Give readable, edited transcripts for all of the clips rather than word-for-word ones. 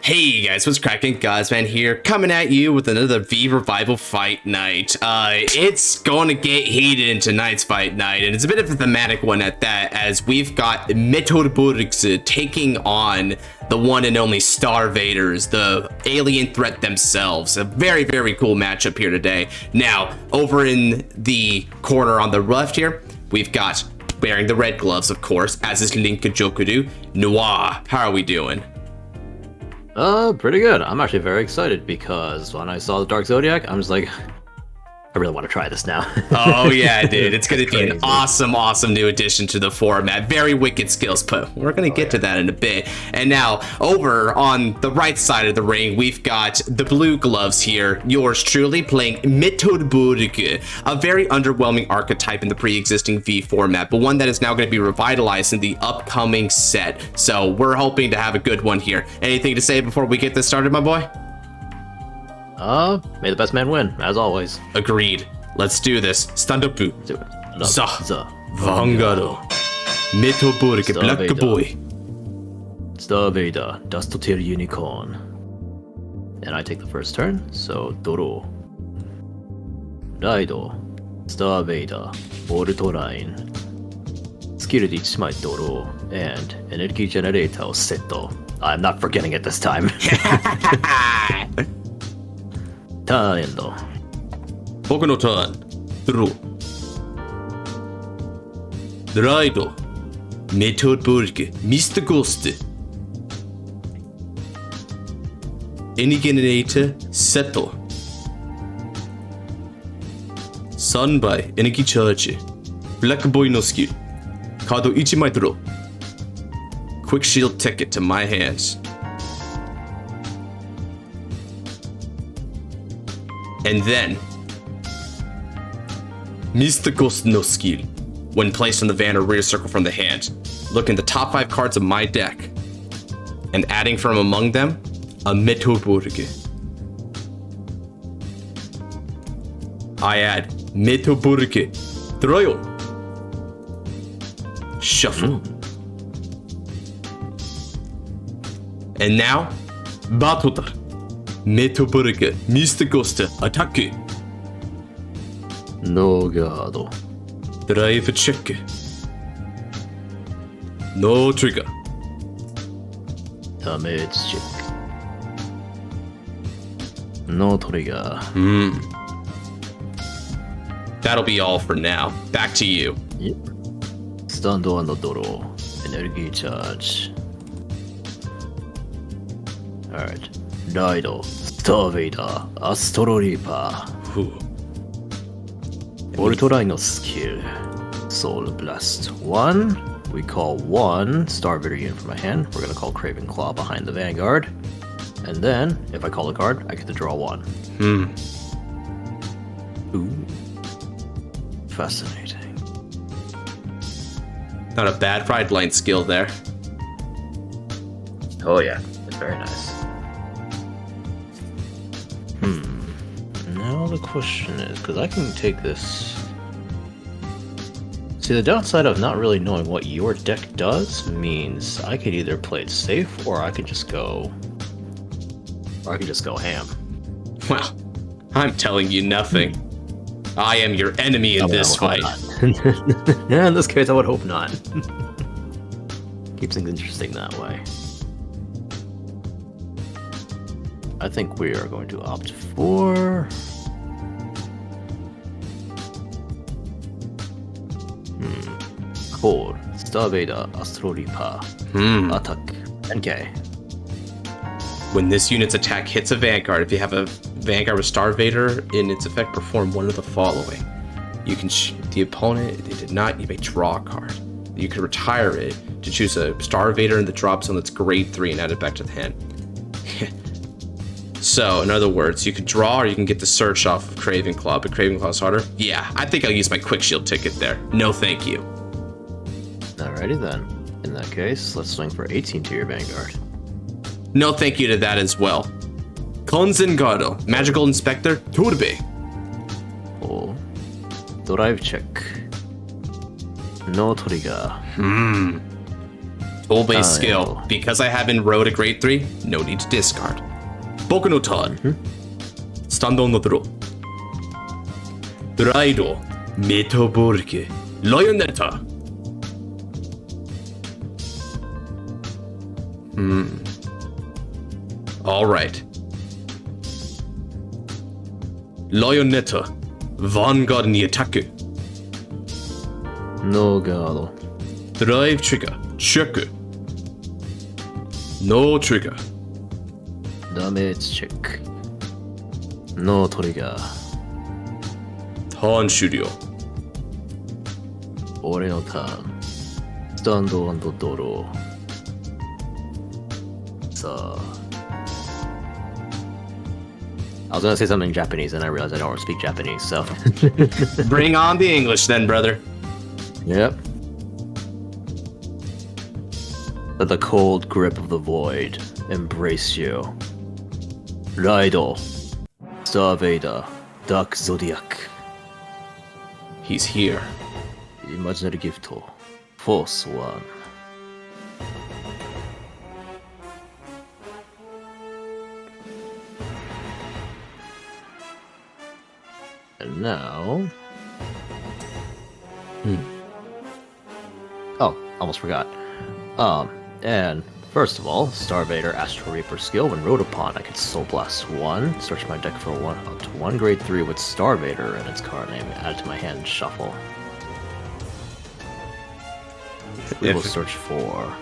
Hey guys, what's cracking? Gozman here, coming at you with another V Revival Fight Night. It's going to get heated in tonight's Fight Night, and it's a bit of a thematic one at that, as we've got Metalborgs taking on the one and only Star-Vaders, the alien threat themselves. A very, very cool matchup here today. Now, over in the corner on the left here, we've got, wearing the red gloves, of course, as is Link Jokudu, Noir. How are we doing? Pretty good. I'm actually very excited because when I saw the Dark Zodiac, I'm just like, I really want to try this now. Oh yeah, dude. It's going to be an awesome new addition to the format. Very wicked skills, but we're going to get to that in a bit. And now, over on the right side of the ring, we've got the blue gloves here. Yours truly playing Metalborg, a very underwhelming archetype in the pre-existing V format, but one that is now going to be revitalized in the upcoming set. So we're hoping to have a good one here. Anything to say before we get this started, my boy? May the best man win, as always. Agreed. Let's do this. Stand up. Za. Vanguard. Metalborg, Black Boy. Star-Vader, Dust Tier Unicorn. And I take the first turn, so Doro. Raido. Star-Vader, Ultraline. Skill de 1枚 Doro, and Energy Generator Setto. I'm not forgetting it this time. Turn end. 僕のターン。ドロー。ドライド。メタルボルグ。ミスターゴースト。エニゲネレーター。セット。3倍エネギーチャージ。ブラックボーイのスキル。カード1枚ドロー。Quick shield ticket to my hands. And then, Mr. Ghost no skill. When placed on the van or rear circle from the hand, look in the top 5 cards of my deck, and adding from among them, a Metalborg. I add Metalborg. Throw. Shuffle. And now, Battle. Metalborg, Mr. Ghost, attack. No guard. Drive check. No trigger. Damage check. No trigger. That'll be all for now. Back to you. Yep. Stand on the Doro. Energy charge. Alright. Raido, Star-Vader, Asteroid. Ultraline no skill. Soul Blast 1. We call 1 Star-Vader unit from my hand. We're gonna call Craving Claw behind the Vanguard. And then, if I call a card, I get to draw 1. Ooh. Fascinating. Not a bad pride line skill there. Oh yeah, it's very nice. Now the question is, because I can take this... See, the downside of not really knowing what your deck does means I could either play it safe, or I could just go... ham. Well, I'm telling you nothing. I am your enemy in this fight. Yeah, in this case, I would hope not. Keeps things interesting that way. I think we are going to opt for... Core, Star-Vader, Asteroid, Attack, NK. When this unit's attack hits a Vanguard, if you have a Vanguard with Star-Vader in its effect, perform one of the following. You can the opponent, if they did not, you may draw a card. You can retire it to choose a Star-Vader in the drop zone that's grade 3 and add it back to the hand. So, in other words, you can draw or you can get the search off of Craving Claw, but Craving Claw's harder. Yeah, I think I'll use my quick shield ticket there. No thank you. Alrighty then. In that case, let's swing for 18 to your Vanguard. No thank you to that as well. Konzengardo, Magical Inspector, Turbe. Oh. Drive check. No trigger. Tool-based skill. Because I have Enrolled at grade 3, no need to discard. Boku no Tan. Stando no draw. Radon. Metalborg. Lionetta. Alright. Lionetta. Vanguard ni attack. No gado. Drive trigger. Check. No trigger. Damage check. No trigger. Turn studio. 俺のターン。スタンド&ドロー。さあ。I was gonna say something in Japanese and I realized I don't speak Japanese, so. Bring on the English then, brother. Yep. Let the cold grip of the void embrace you. Radon. Star-vader. Dark Zodiac. He's here. Imaginary gift. Force 1. And now... Oh, almost forgot. And first of all, Star-vader, Astro Reaper skill. When rode upon, I could Soul Blast 1, search my deck for up to 1 grade 3 with Star-vader and its card name, add it to my hand and shuffle. We will search for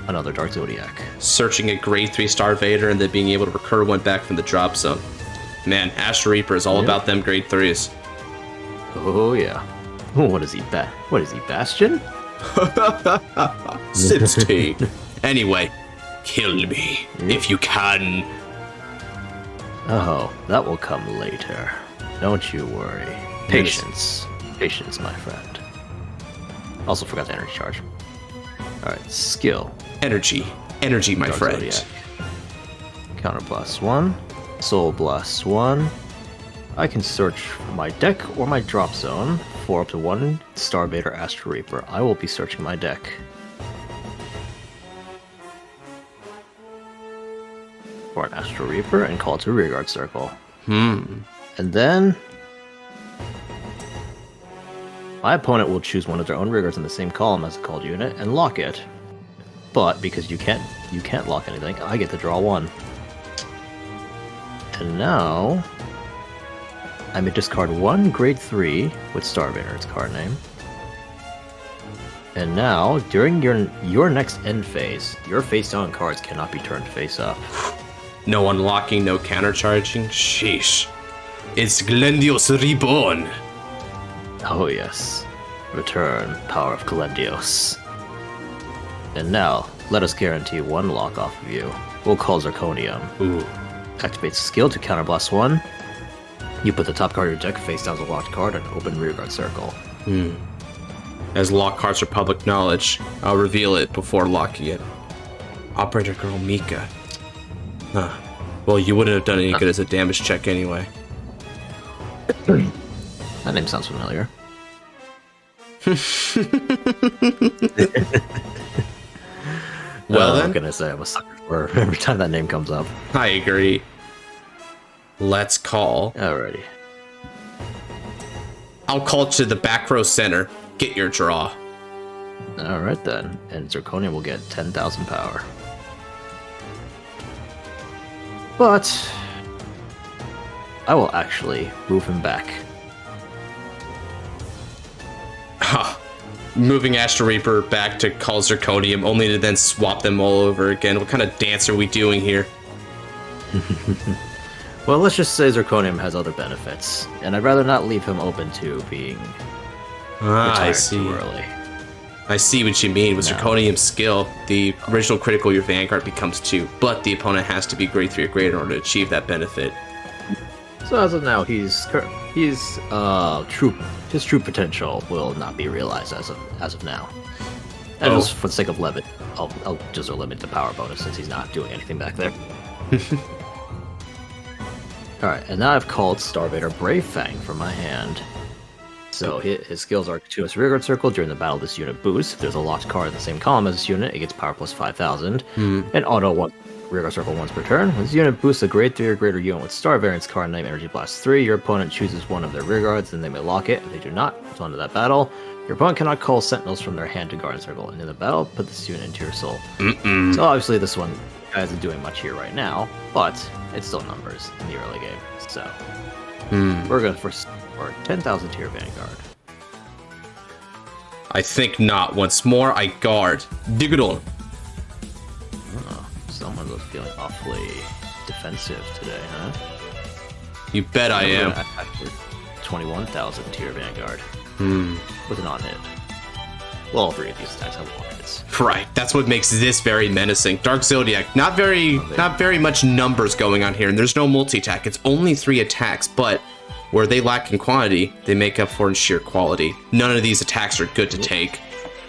another Dark Zodiac. Searching a grade 3 Star-vader and then being able to recur one back from the drop zone. Man, Astro Reaper is all about them grade 3s. Oh yeah. What is he, Bastion? Sipsty. Anyway, kill me if you can. Oh, that will come later. Don't you worry. Patience. Patience, my friend. Also forgot the energy charge. Alright, skill. Energy, my Dark friend. Zodiac. Counter Blast 1. Soul Blast 1. I can search my deck or my drop zone for up to 1 Star-vader Astro Reaper. I will be searching my deck. For an Astro Reaper and call it to Rearguard Circle. And then... my opponent will choose one of their own Rearguards in the same column as the called unit and lock it. But because you can't lock anything, I get to draw 1. And now... I may discard 1 grade 3 with Star-vader, its card name. And now, during your next end phase, your face-down cards cannot be turned face-up. No unlocking, no countercharging. Sheesh. It's Glendios Reborn. Oh yes. Return, power of Glendios. And now, let us guarantee 1 lock off of you. We'll call Zirconium. Ooh. Activate skill to counterblast 1. You put the top card of your deck face down as a locked card and open Rearguard Circle. As lock cards are public knowledge, I'll reveal it before locking it. Operator Girl Mika. Huh. Well, you wouldn't have done any good as a damage check anyway. That name sounds familiar. Well, then. I'm gonna say I'm a sucker for every time that name comes up. I agree. Let's call. Alrighty. I'll call to the back row center. Get your draw. Alright then. And Zirconium will get 10,000 power. But I will actually move him back. Ha. Moving Astro Reaper back to call Zirconium, only to then swap them all over again. What kind of dance are we doing here? Well, let's just say Zirconium has other benefits, and I'd rather not leave him open to being retired too early. I see what you mean. With Zirconium's skill, the original critical your Vanguard becomes 2, but the opponent has to be grade 3 or greater in order to achieve that benefit. So as of now, his true potential will not be realized as of now. And just for the sake of limit, I'll just limit the power bonus since he's not doing anything back there. Alright, and now I've called Star-vader Brave Fang from my hand. So his skills are continuous rearguard circle. During the battle, this unit boosts. If there's a locked card in the same column as this unit, it gets power plus 5,000. And auto one rearguard circle once per turn. When this unit boosts a grade 3 or greater unit with star variance card Night Energy Blast 3, your opponent chooses one of their rearguards, and they may lock it. If they do not, it's on to that battle. Your opponent cannot call sentinels from their hand to Garnet circle. And in the battle, put this unit into your soul. So obviously this one isn't doing much here right now, but it's still numbers in the early game. So we're going for 10,000 tier Vanguard. I think not. Once more, I guard. Digital. Oh, someone was feeling awfully defensive today, huh? You bet I am. 21,000 tier Vanguard. With an on-hit. Well, all three of these attacks have on-hits. Right, that's what makes this very menacing. Dark Zodiac, not very much numbers going on here, and there's no multi-attack. It's only 3 attacks, but where they lack in quantity, they make up for in sheer quality. None of these attacks are good to take.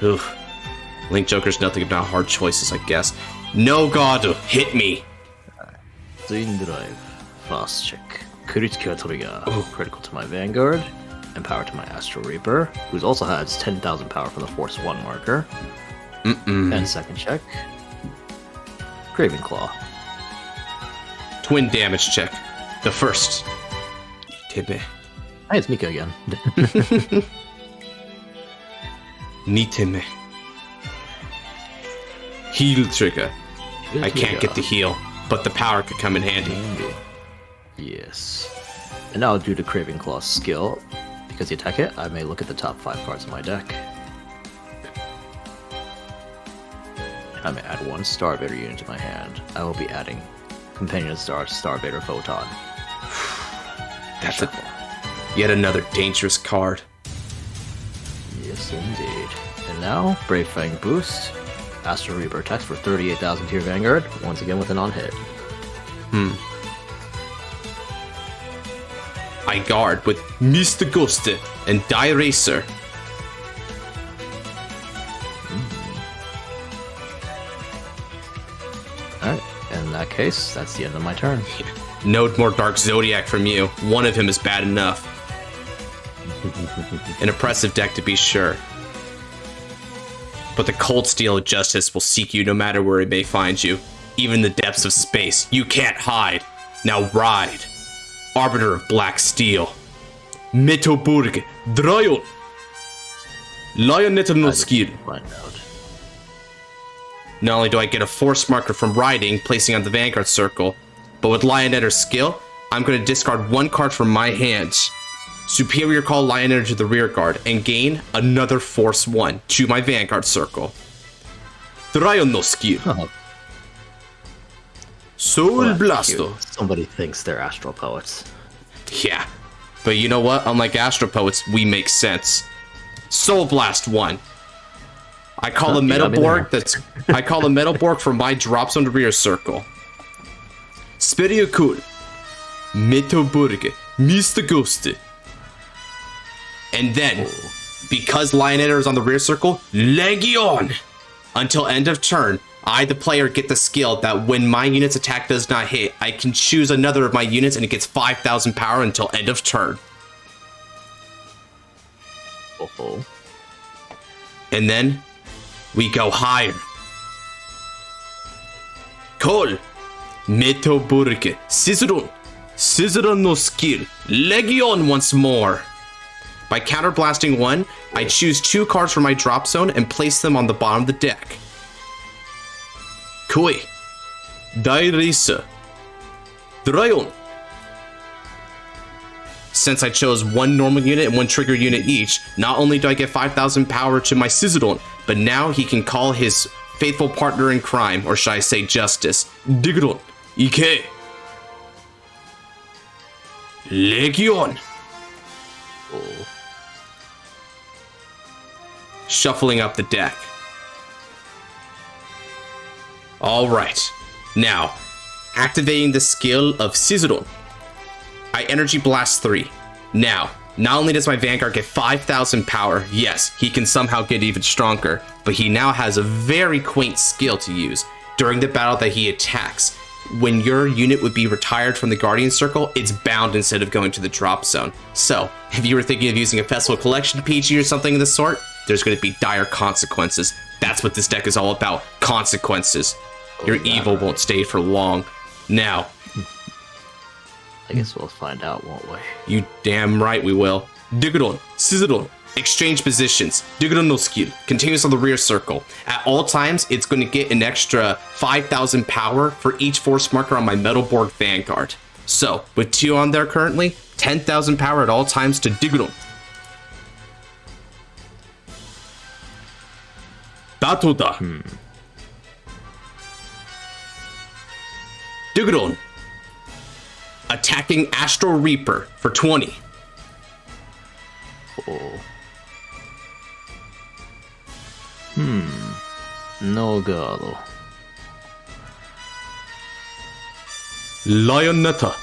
Oof. Link Joker's nothing if not hard choices, I guess. No god, hit me. Zine Drive. Fast check. Critical trigger. Critical to my Vanguard. And power to my Astro Reaper, who also has 10,000 power from the Force 1 marker. And second check. Craving Claw. Twin damage check. The first. Niteme. Hey, it's Mika again. Niteme. Heal trigger. I can't get the heal, but the power could come in handy. Yes. And now due to Craving Claw's skill, because you attack hit, I may look at the top 5 cards of my deck. I may add 1 Star-Vader unit to my hand. I will be adding Companion Star-Vader Photon. That's yet another dangerous card. Yes, indeed. And now, Brave Fang boost. Astro Reaper attacks for 38,000 tier Vanguard, once again with an on-hit. I guard with Mr. Ghost and Die Racer. Alright, in that case, that's the end of my turn. No more Dark Zodiac from you. One of him is bad enough. An oppressive deck to be sure. But the Cold Steel of Justice will seek you no matter where it may find you. Even in the depths of space. You can't hide. Now ride. Arbiter of Black Steel. Metalborg. Drayon. Lionetta no skill. Not only do I get a force marker from riding, placing on the Vanguard circle, but with Lionetter's skill, I'm going to discard 1 card from my hand. Superior call Lionetter to the rear guard, and gain another force 1 to my Vanguard circle. Drayon no skill. Soul Blasto. Somebody thinks they're Astro Poets. Yeah, but you know what? Unlike Astro Poets, we make sense. Soul Blast 1. I call a Metalborg I call a Metalborg from my drops on the rear circle. Spiriokul. Metalborg. Mr. Ghost. And then, because Lionetter is on the rear circle, Legion! Until end of turn, I, the player, get the skill that when my unit's attack does not hit, I can choose another of my units and it gets 5,000 power until end of turn. And then, we go higher. Call. Metalborg. Ciceron. Ciceron no skill. Legion once more. By counterblasting 1, I choose 2 cards from my drop zone and place them on the bottom of the deck. Koi. Die Racer. Drayon. Since I chose 1 normal unit and 1 trigger unit each, not only do I get 5,000 power to my Ciceron, but now he can call his faithful partner in crime, or should I say justice, Digron. Ike. Legion. Shuffling up the deck. Alright. Now, activating the skill of Ciceron. I Energy Blast 3. Now, not only does my Vanguard get 5,000 power, yes, he can somehow get even stronger, but he now has a very quaint skill to use. During the battle that he attacks, when your unit would be retired from the Guardian Circle, it's bound instead of going to the drop zone. So, if you were thinking of using a Festival Collection PG or something of the sort, there's going to be dire consequences. That's what this deck is all about. Consequences. Your evil won't stay for long. Now, I guess we'll find out, won't we? You damn right we will. Digidon, Scissoron, exchange positions. Digidon no skill, continues on the rear circle. At all times, it's going to get an extra 5,000 power for each force marker on my Metalborg Vanguard. So, with 2 on there currently, 10,000 power at all times to Digidon. Battle da. Digidon. Attacking Astro Reaper for 20. Oh. No gado. Lionetta.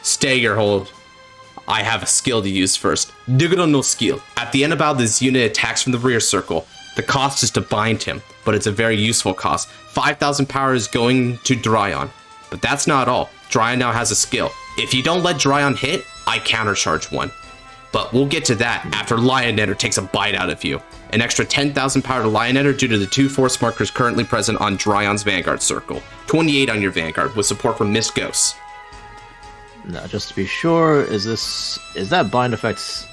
Stay your hold. I have a skill to use first. Digidon no skill. At the end of battle, this unit attacks from the rear circle. The cost is to bind him, but it's a very useful cost. 5,000 power is going to Dryon. But that's not all. Dryon now has a skill. If you don't let Dryon hit, I countercharge 1. But we'll get to that after Lionetter takes a bite out of you. An extra 10,000 power to Lionetter due to the 2 force markers currently present on Dryon's Vanguard circle. 28 on your Vanguard with support from Mist Ghosts. Now, just to be sure, is that bind effects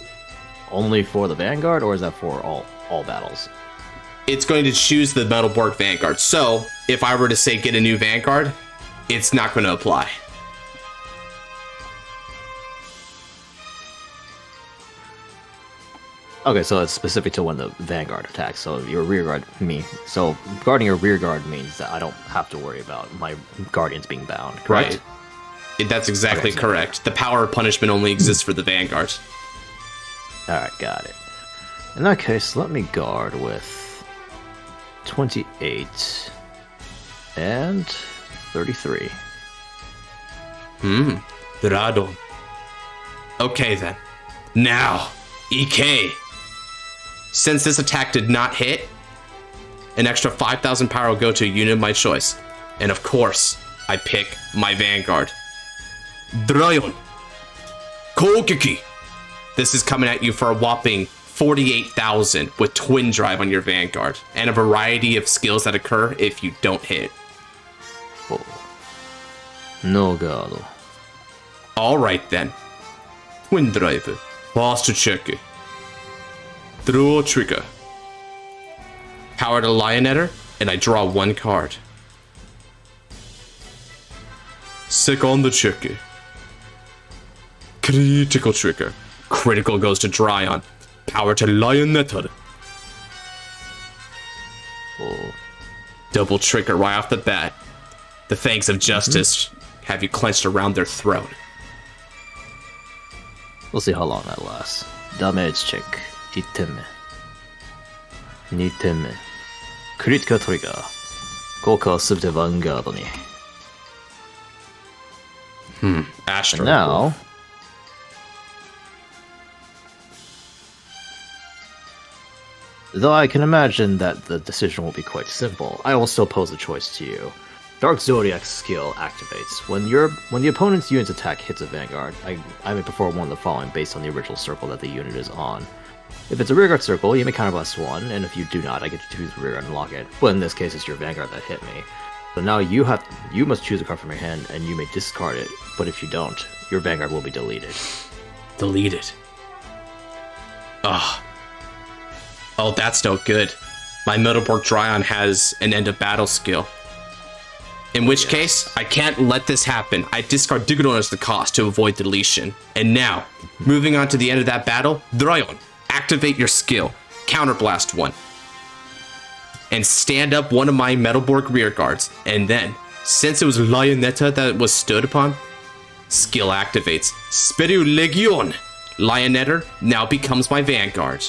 only for the Vanguard, or is that for all battles? It's going to choose the Metalborg Vanguard. So, if I were to say get a new Vanguard, it's not going to apply. Okay, so it's specific to when the Vanguard attacks. So your rearguard So guarding your rearguard means that I don't have to worry about my Guardians being bound, correct? Right. That's exactly Okay, correct. The power of punishment only exists for the Vanguard. Alright, got it. In that case, let me guard with 28 and 33. Radon. Okay then. Now, EK. Since this attack did not hit, an extra 5,000 power will go to a unit of my choice. And of course, I pick my Vanguard. Dryon. Kogeki. This is coming at you for a whopping 48,000 with Twin Drive on your Vanguard, and a variety of skills that occur if you don't hit. Oh. No gado. Alright then. Twin Drive. Fast check. Draw trigger. Power to Lionetter, and I draw 1 card. Second check. Critical trigger. Critical goes to Dryon. Power to Lionetter. Oh. Double trigger right off the bat. The Fangs of Justice have you clenched around their throat. We'll see how long that lasts. Damage check. 1点目。2点目。クリティカルトリガー。効果はすべてヴァンガードに。Astro. Now, though I can imagine that the decision will be quite simple, I will still pose a choice to you. Dark Zodiac's skill activates. When the opponent's unit's attack hits a Vanguard, I may perform one of the following based on the original circle that the unit is on. If it's a rearguard circle, you may counterblast 1, and if you do not, I get to choose the rearguard and lock it. But in this case, it's your Vanguard that hit me. So now you must choose a card from your hand, and you may discard it. But if you don't, your Vanguard will be deleted. Deleted. Oh, that's no good. My Metalborg Dryon has an end of battle skill. In which case, I can't let this happen. I discard Digidon as the cost to avoid deletion. And now, moving on to the end of that battle, Dryon, activate your skill. Counterblast 1. And stand up one of my Metalborg rear guards. And then, since it was Lionetta that was stood upon, skill activates. Spiru Legion. Lionetter now becomes my Vanguard.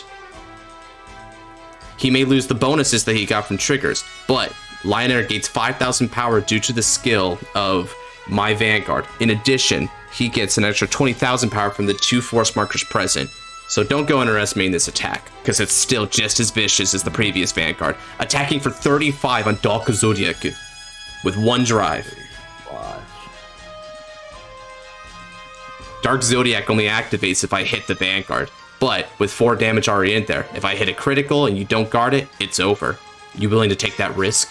He may lose the bonuses that he got from triggers, but Lionetter gains 5,000 power due to the skill of my Vanguard. In addition, he gets an extra 20,000 power from the 2 force markers present. So don't go underestimating this attack, because it's still just as vicious as the previous Vanguard, attacking for 35 on Dalka Zodiac. with 1 drive. 5. Dark Zodiac only activates if I hit the Vanguard, but with 4 damage already in there, if I hit a critical and you don't guard it, it's over. You willing to take that risk?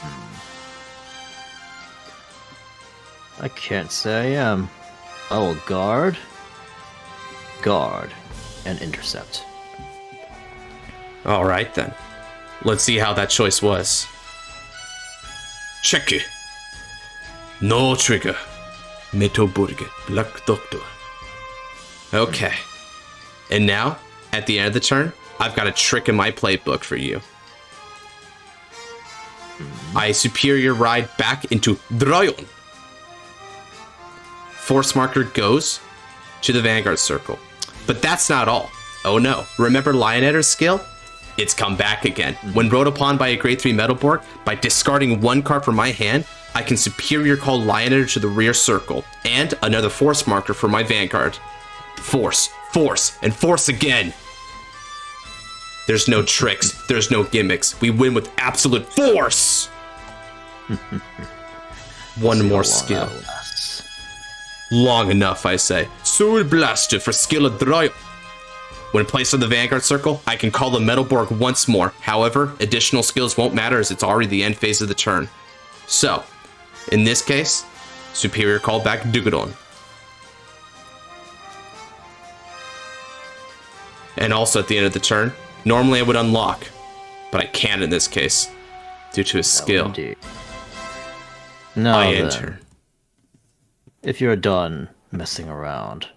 I can't say I am. I will guard, and intercept. Alright then. Let's see how that choice was. Check it. No trigger. Metalborg, Black Doctor. Okay. And now, at the end of the turn, I've got a trick in my playbook for you. I superior ride back into Dryon. Force marker goes to the Vanguard circle. But that's not all. Oh no. Remember Lionetter's skill? It's come back again. When rode upon by a grade 3 Metalborg, by discarding 1 card from my hand, I can superior call Lionetter to the rear circle, and another force marker for my Vanguard. Force, force, and force again. There's no tricks, there's no gimmicks. We win with absolute force. One more skill. Long enough, I say. Soul Blaster for skill of Dryon. When placed on the Vanguard circle, I can call the Metalborg once more. However, additional skills won't matter as it's already the end phase of the turn. So, in this case, superior call back Dugadon. And also at the end of the turn, normally I would unlock, but I can't in this case, due to his skill. No, I then. enter. If you're done messing around,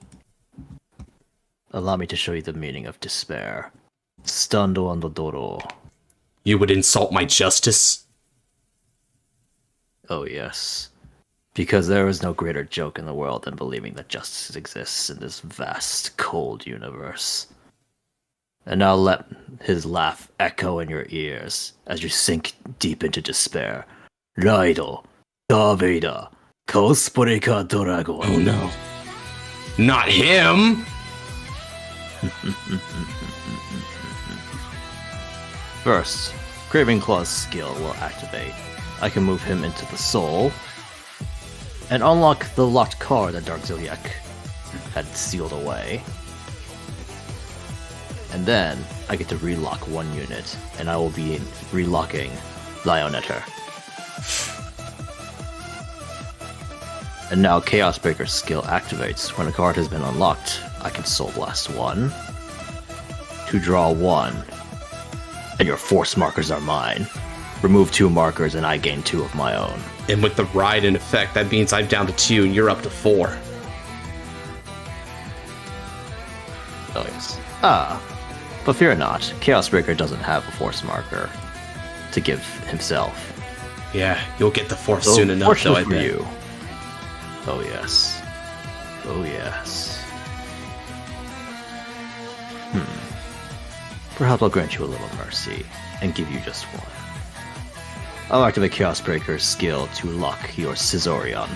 allow me to show you the meaning of despair. Stando on the doro. You would insult my justice? Oh yes. Because there is no greater joke in the world than believing that justice exists in this vast, cold universe. And now let his laugh echo in your ears as you sink deep into despair. Raido, Star-vader, Cosmo Dragon. Oh no. Not him! First, Craving Claw's skill will activate. I can move him into the soul, and unlock the locked card that Dark Zodiac had sealed away. And then, I get to relock 1 unit, and I will be relocking Lionetter. And now Chaos Breaker's skill activates. When a card has been unlocked, I can Soul Blast 1 to draw 1, and your force markers are mine. Remove 2 markers and I gain 2 of my own. And with the ride in effect, that means I'm down to 2 and you're up to 4. Oh yes. But fear not, Chaos Breaker doesn't have a force marker to give himself. Yeah, you'll get the force soon enough, though, I for bet. you. Oh yes. Oh yes. Perhaps I'll grant you a little mercy and give you just 1. I'll activate Chaos Breaker's skill to lock your Scizorion.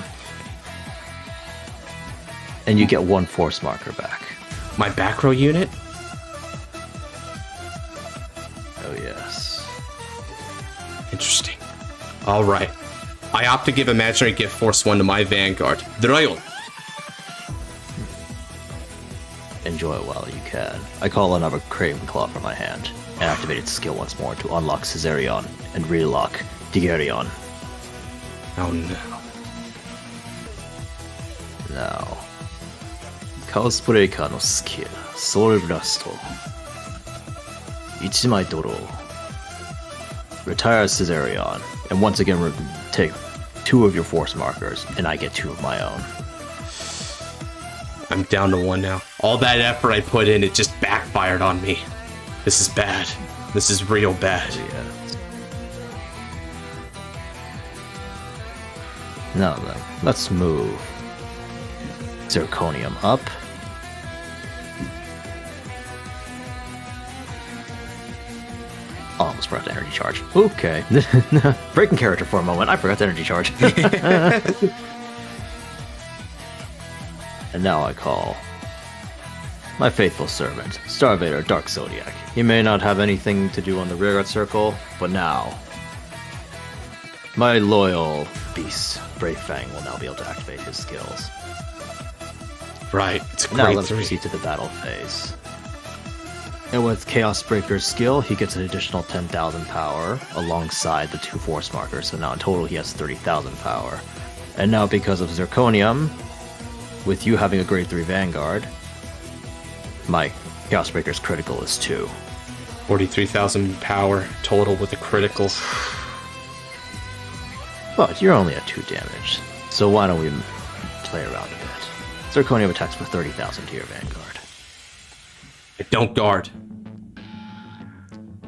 And you get 1 force marker back. My back row unit? Oh yes. Interesting. Alright. I opt to give Imaginary Gift Force 1 to my Vanguard. Dryon. Enjoy it while you can. I call another Craving Claw from my hand, and activate its skill once more to unlock Scizorion and relock Digerion. Oh no. Now, Chaos Breaker no skill, Soul Blast. 1枚ドロー. Retire Scizorion, and once again take 2 of your force markers, and I get 2 of my own. I'm down to 1 now. All that effort I put in, it just backfired on me. This is bad. This is real bad. Yes. Now then, let's move Zirconium up. Almost forgot to energy charge. Okay. Breaking character for a moment. I forgot to energy charge. And now I call my faithful servant, Star-Vader Dark Zodiac. He may not have anything to do on the rearguard circle, but now My loyal beast, Brave Fang, will now be able to activate his skills. Right, it's a Now great let's 3. proceed to the battle phase. And with Chaos Breaker's skill, he gets an additional 10,000 power alongside the 2 force markers, so now in total he has 30,000 power. And now because of Zirconium, with you having a grade 3 Vanguard, my Chaos Breaker's critical is 2. 43,000 power total with a critical. But you're only at 2 damage, so why don't we play around a bit. Zirconium attacks for 30,000 to your Vanguard. I don't guard.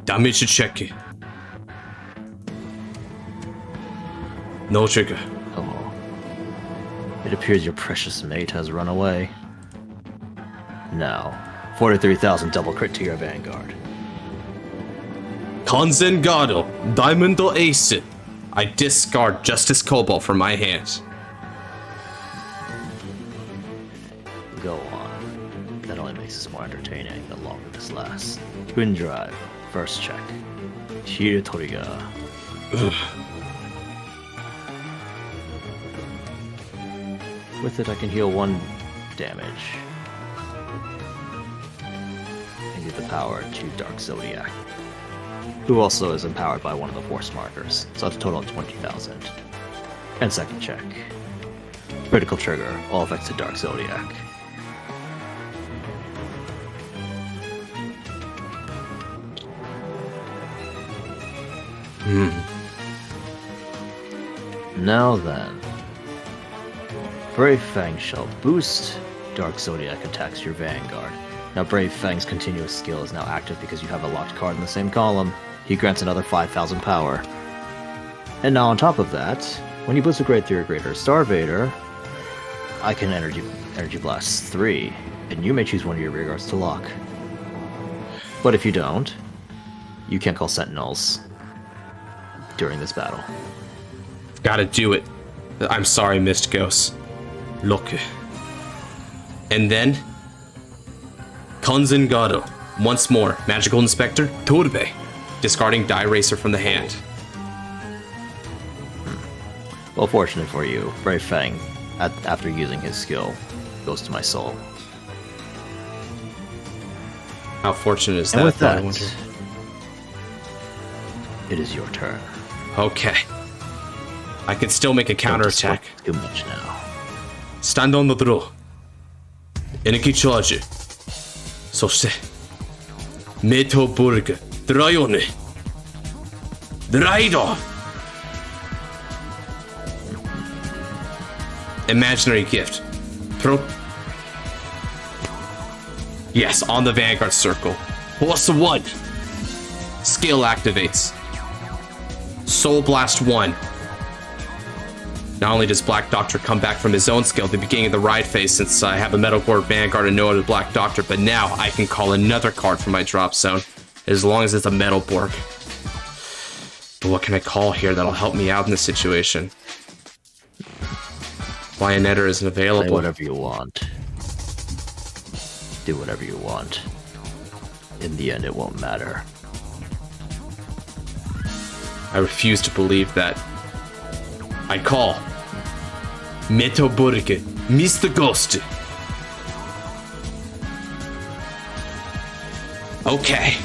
Damage check. No trigger. Oh. It appears your precious mate has run away. Now, 43,000 double crit to your Vanguard. Konzengado, Diamond Ace. I discard Justice Cobalt from my hand. Go on. That only makes this more entertaining the longer this lasts. Twin Drive. First check. Shiritoriga. With it, I can heal 1 damage. And give the power to Dark Zodiac, who also is empowered by one of the force markers, so that's a total of 20,000. And second check. Critical trigger, all effects to Dark Zodiac. Now then, Brave Fang shall boost Dark Zodiac attacks your Vanguard. Now Brave Fang's continuous skill is now active because you have a locked card in the same column. He grants another 5,000 power. And now on top of that, when you boost a grade 3 or greater Star-Vader, I can Energy Blast 3, and you may choose one of your rear guards to lock. But if you don't, you can't call Sentinels during this battle. Gotta do it. I'm sorry, Missed Ghost. Look. And then... Konzengado. Once more, Magical Inspector, Turbe. Discarding Die Racer from the hand. Well, fortunate for you, Brave Fang, after using his skill, goes to my soul. How fortunate is that? And with I that, wonder? it is your turn. Okay. I can still make a counterattack. Too much now. Stand on the draw. Energy charge. そして、Metalborg, Dryon, Radon. Imaginary gift. Yes, on the Vanguard circle. Plus 1. Skill activates. Soul Blast 1. Not only does Black Doctor come back from his own skill at the beginning of the ride phase, since I have a Metalborg Vanguard and no other Black Doctor, but now I can call another card from my drop zone, as long as it's a Metalborg. But what can I call here that'll help me out in this situation? Lionetta isn't available. Play whatever you want. Do whatever you want. In the end, it won't matter. I refuse to believe that. I call Metalborg, Mr. Ghost. Okay.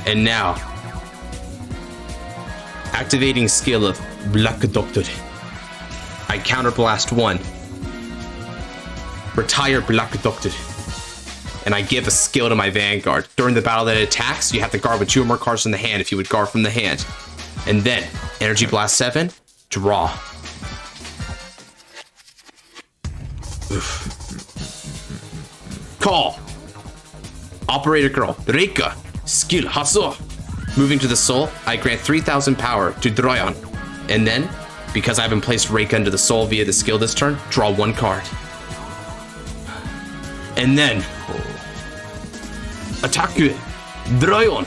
And now, activating skill of Black Doctor. I counterblast 1. Retire Black Doctor. And I give a skill to my Vanguard. During the battle that it attacks, you have to guard with 2 or more cards from the hand if you would guard from the hand. And then, Energy Blast 7, draw. Oof. Call. Operator Girl, Reika, skill Hasso. Moving to the soul, I grant 3,000 power to Dryon. And then, because I haven't placed Reika into the soul via the skill this turn, draw 1 card. And then, attack Dryon.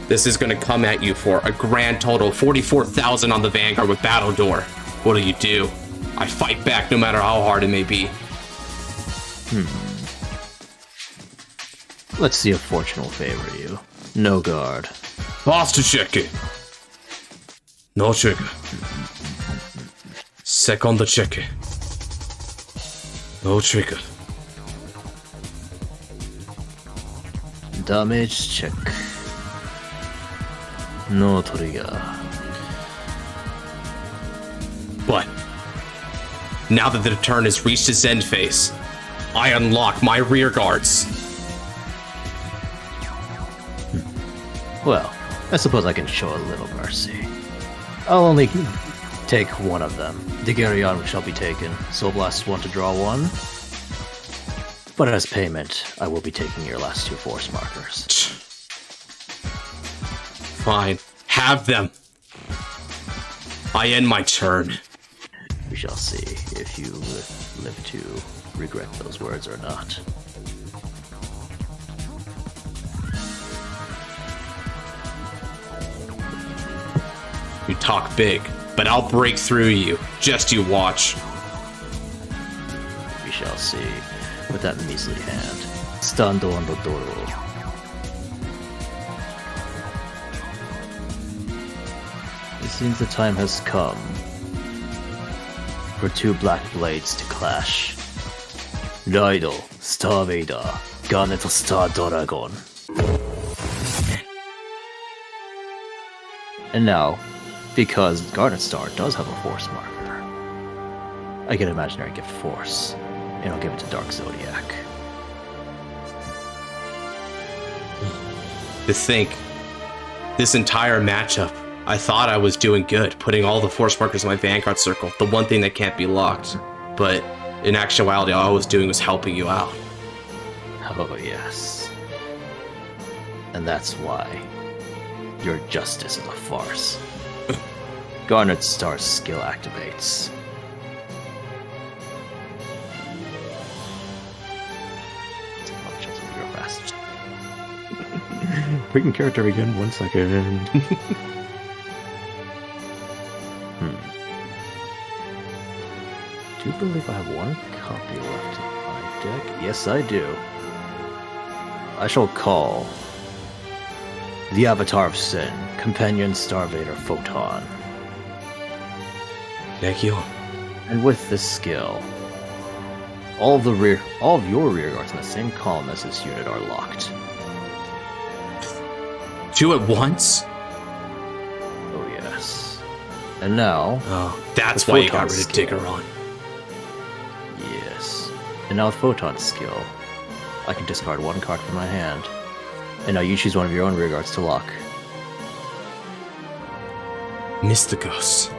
This is going to come at you for a grand total of 44,000 on the Vanguard with Battle Door. What do? I fight back no matter how hard it may be. Let's see if fortune will favor you. No guard. Boss to check it. No trigger. Second check. No trigger. Damage check. No trigger. But now that the turn has reached its end phase, I unlock my rear guards. Well, I suppose I can show a little mercy. I'll only take one of them. The Garyon shall be taken. Soul Blast 1 to draw 1. But as payment, I will be taking your last 2 force markers. Fine. Have them. I end my turn. We shall see if you live to regret those words or not. You talk big, but I'll break through you. Just you watch. We shall see with that measly hand. Stando on the doro. It seems the time has come for 2 black blades to clash. Radon, Star-Vader, Garnet Star-Dragon. And now, because Garnet Star does have a force marker, I get imaginary gift force, and I'll give it to Dark Zodiac. To think, this entire matchup, I thought I was doing good, putting all the force markers in my Vanguard circle, the one thing that can't be locked. But in actuality, all I was doing was helping you out. Oh yes. And that's why your justice is a farce. Garnet Star's skill activates. I'll check something real fast. Freaking character again, 1 second. Do you believe I have 1 copy left in my deck? Yes, I do. I shall call the Avatar of Sin, Companion Star-Vader Photon. Thank you. And with this skill, all of your rear guards in the same column as this unit are locked. 2 at once? Oh yes. And now... Oh, that's why you got rid of Diggeron. Yes. And now with Photon's skill, I can discard 1 card from my hand. And now you choose one of your own rear guards to lock. Mysticos.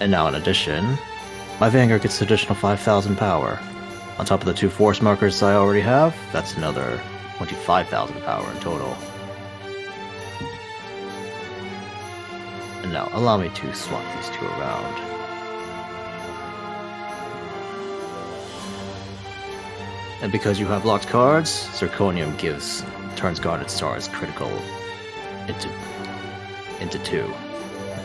And now in addition, my Vanguard gets an additional 5,000 power. On top of the 2 force markers I already have, that's another 25,000 power in total. And now allow me to swap these 2 around. And because you have locked cards, Zirconium turns Garnet Star's critical into 2.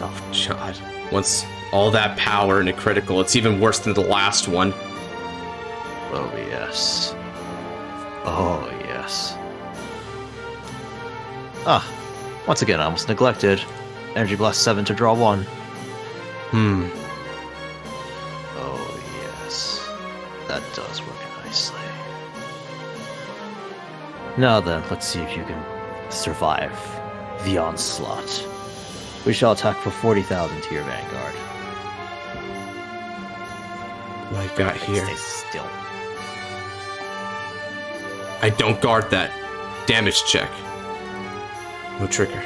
Oh, God. Once all that power in a critical, it's even worse than the last one. Oh, yes. Oh, yes. Ah, once again, I almost neglected. Energy Blast 7 to draw 1. Oh, yes. That does work nicely. Now then, let's see if you can survive the onslaught. We shall attack for 40,000 to your Vanguard. What I've got here. Stay still. I don't guard that. Damage check. No trigger.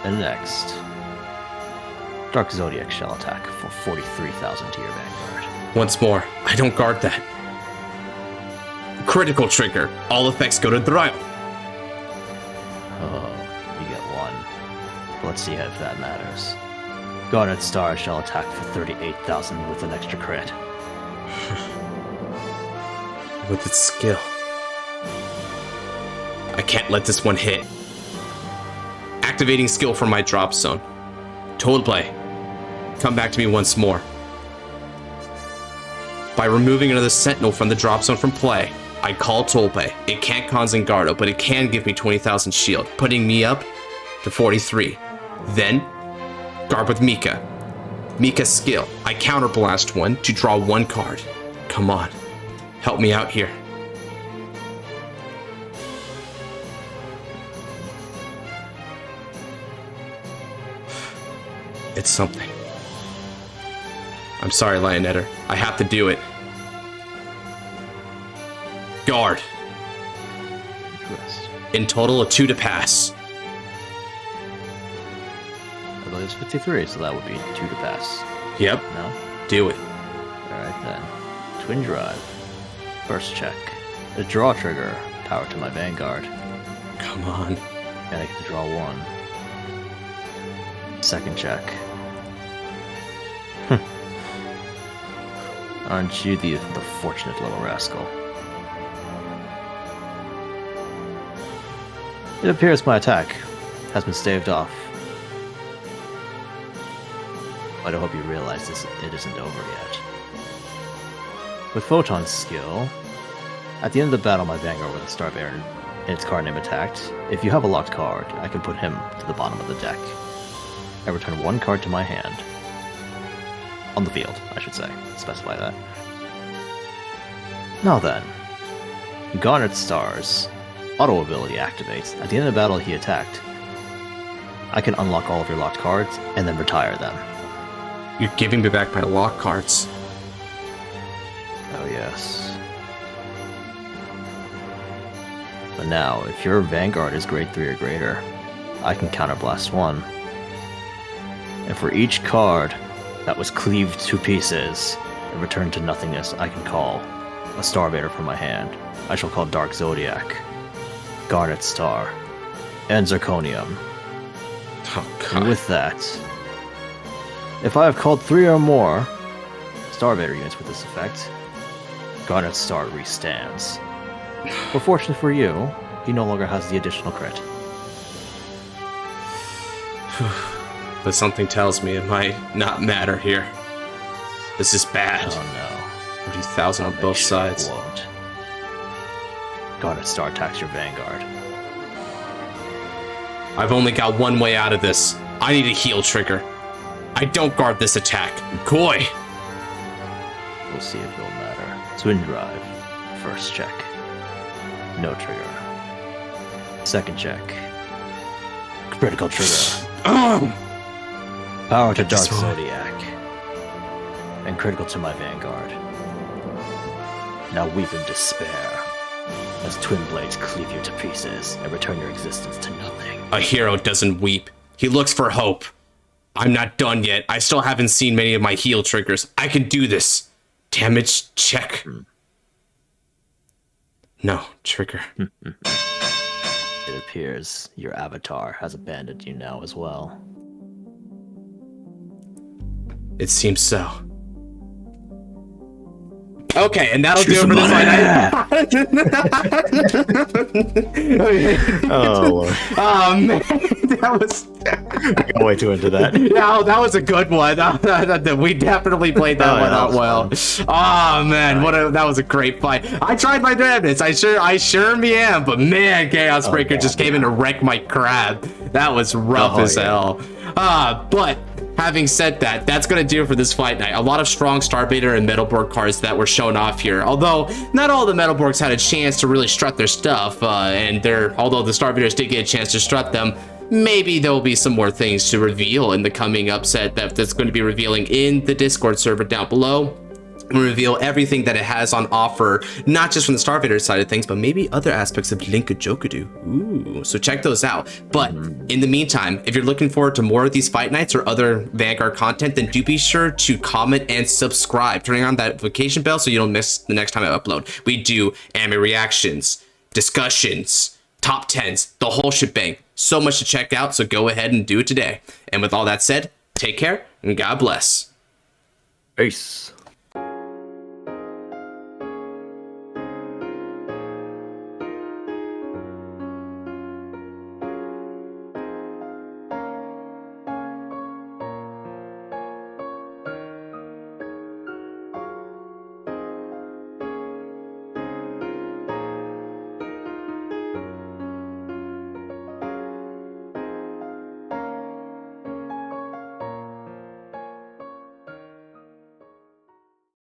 And next, Dark Zodiac shall attack for 43,000 to your Vanguard. Once more, I don't guard that. Critical trigger. All effects go to Thrive. Oh, you get 1. Let's see if that matters. Garnet Star shall attack for 38,000 with an extra crit. With its skill. I can't let this one hit. Activating skill from my drop zone. Total play. Come back to me once more. By removing another sentinel from the drop zone from play, I call Tolpe. It can't Kanzangardo, but it can give me 20,000 shield, putting me up to 43. Then, guard with Mika. Mika's skill. I counterblast 1 to draw 1 card. Come on. Help me out here. It's something. I'm sorry, Lionetter. I have to do it. Guard. In total, a 2 to pass. I believe it's 53, so that would be 2 to pass. Yep. No? Do it. Alright then. Twin Drive. First check. A draw trigger. Power to my Vanguard. Come on. And I get to draw 1. Second check. Aren't you the fortunate little rascal? It appears my attack has been staved off. But I hope you realize it isn't over yet. With Photon's skill, at the end of the battle my Vanguard with a Star-vader and its card name attacked, if you have a locked card, I can put him to the bottom of the deck. I return 1 card to my hand. On the field, I should say. Specify that. Now then, Garnet Star's auto ability activates. At the end of the battle he attacked, I can unlock all of your locked cards and then retire them. You're giving me back my lock cards. Oh yes. But now, if your Vanguard is grade 3 or greater, I can counterblast 1. And for each card that was cleaved to pieces and returned to nothingness, I can call a Star-vader from my hand. I shall call Dark Zodiac, Garnet Star, and Zirconium. Oh, God. And with that, if I have called 3 or more Star-vader units with this effect, Garnet Star restands. But fortunately for you, he no longer has the additional crit. But something tells me it might not matter here. This is bad. Oh no. 30,000 on both sides. It won't. Garnet Star attacks your Vanguard. I've only got one way out of this. I need a heal trigger. I don't guard this attack. Goy! We'll see if it'll matter. Twin Drive. First check. No trigger. Second check. Critical trigger. Power to Dark Zodiac. And critical to my Vanguard. Now weep in despair as twin blades cleave you to pieces and return your existence to nothing. A hero doesn't weep. He looks for hope. I'm not done yet. I still haven't seen many of my heal triggers. I can do this. Damage check. No, trigger. It appears your avatar has abandoned you now as well. It seems so. Okay, and that'll do it for this fight. Oh, Lord. Oh man, that was. I can't wait to into that. No, that was a good one. We definitely played that one out well. Oh man, that was a great fight. I tried my damnedest. I sure me am. But man, Chaos Breaker just came in to wreck my crab. That was rough as hell. But. Having said that, that's going to do it for this fight night. A lot of strong Star-vader and Metalborg cards that were shown off here. Although, not all the Metalborgs had a chance to really strut their stuff. Although the Star-vaders did get a chance to strut them, maybe there will be some more things to reveal in the coming upset that's going to be revealing in the Discord server down below. And reveal everything that it has on offer, not just from the Star-vader side of things, but maybe other aspects of Linkajokudu. Ooh, so check those out. But in the meantime, if you're looking forward to more of these fight nights or other Vanguard content, then do be sure to comment and subscribe, turning on that notification bell so you don't miss the next time I upload. We do anime reactions, discussions, top 10s, the whole shebang. So much to check out, so go ahead and do it today. And with all that said, take care and God bless. Peace.